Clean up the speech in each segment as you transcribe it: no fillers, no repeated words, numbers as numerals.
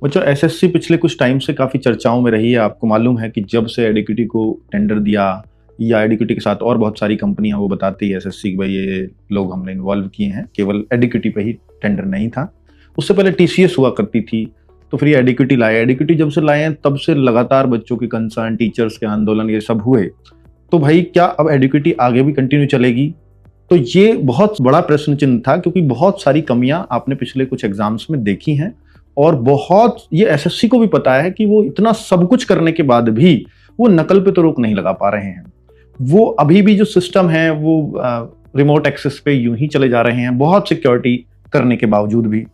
बच्चों एसएससी पिछले कुछ टाइम से काफ़ी चर्चाओं में रही है। आपको मालूम है कि जब से एडिक्विटी को टेंडर दिया या एडिक्विटी के साथ और बहुत सारी कंपनियां वो बताती है एसएससी कि भाई ये लोग हमने इन्वॉल्व किए हैं, केवल एडिक्विटी पे ही टेंडर नहीं था। उससे पहले टीसीएस हुआ करती थी, तो फिर ये एडिक्विटी लाए। एडिक्विटी जब से लाए हैं तब से लगातार बच्चों की कंसर्न, टीचर्स के आंदोलन ये सब हुए। तो भाई क्या अब एडिक्विटी आगे भी कंटिन्यू चलेगी? तो ये बहुत बड़ा प्रश्न चिन्ह था, क्योंकि बहुत सारी कमियां आपने पिछले कुछ एग्जाम्स में देखी हैं और बहुत ये एसएससी को भी पता है कि वो इतना सब कुछ करने के बाद भी वो नकल पे तो रोक नहीं लगा पा रहे हैं। वो अभी भी जो सिस्टम है वो रिमोट एक्सेस पे यूं ही चले जा रहे हैं, बहुत सिक्योरिटी करने के बावजूद भी।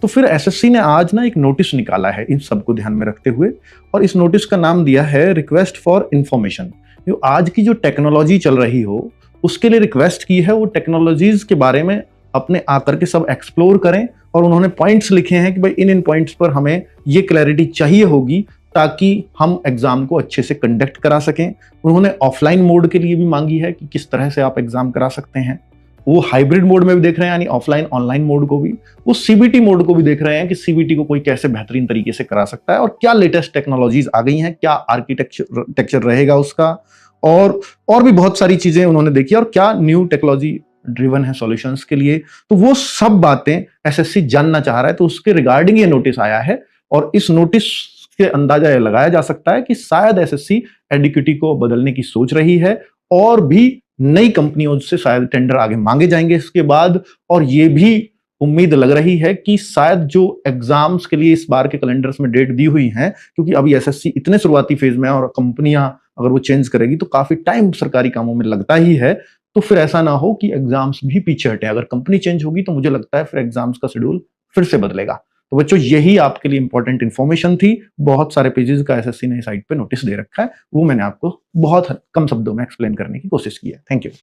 तो फिर एसएससी ने आज ना एक नोटिस निकाला है इन सबको ध्यान में रखते हुए, और इस नोटिस का नाम दिया है रिक्वेस्ट फॉर इंफॉर्मेशन। जो आज की जो टेक्नोलॉजी चल रही हो उसके लिए रिक्वेस्ट की है, वो टेक्नोलॉजीज के बारे में अपने आकर के सब एक्सप्लोर करें। और उन्होंने पॉइंट्स लिखे हैं कि भाई इन पॉइंट्स पर हमें ये क्लैरिटी चाहिए होगी ताकि हम एग्जाम को अच्छे से कंडक्ट करा सकें। उन्होंने ऑफलाइन मोड के लिए भी मांगी है कि किस तरह से आप एग्जाम करा सकते हैं। वो हाइब्रिड मोड में भी देख रहे हैं, यानी ऑफलाइन ऑनलाइन मोड को भी। वो सीबीटी मोड को भी देख रहे हैं कि सीबीटी को कोई कैसे बेहतरीन तरीके से करा सकता है और क्या लेटेस्ट टेक्नोलॉजीज आ गई हैं, क्या आर्किटेक्चर रहेगा उसका, और भी बहुत सारी चीजें उन्होंने देखी, और क्या न्यू टेक्नोलॉजी ड्रिवन है सॉल्यूशंस के लिए। तो वो सब बातें एसएससी जानना चाह रहा है, तो उसके रिगार्डिंग ये नोटिस आया है। और इस नोटिस से अंदाजा ये लगाया जा सकता है कि शायद एसएससी एडिक्विटी को बदलने की सोच रही है, और भी नई कंपनियों से शायद टेंडर आगे मांगे जाएंगे इसके बाद। और ये भी उम्मीद लग रही है कि शायद जो एग्जाम्स के लिए इस बार के कैलेंडर्स में डेट दी हुई है, क्योंकि अभी एसएससी इतने शुरुआती फेज में है और कंपनियां अगर वो चेंज करेगी तो काफी टाइम सरकारी कामों में लगता ही है। तो फिर ऐसा ना हो कि एग्जाम्स भी पीछे हटे। अगर कंपनी चेंज होगी तो मुझे लगता है फिर एग्जाम्स का शेड्यूल फिर से बदलेगा। तो बच्चों यही आपके लिए इंपॉर्टेंट इंफॉर्मेशन थी। बहुत सारे पेजेस का एसएससी ने साइट पे नोटिस दे रखा है, वो मैंने आपको बहुत कम शब्दों में एक्सप्लेन करने की कोशिश की है। Thank you.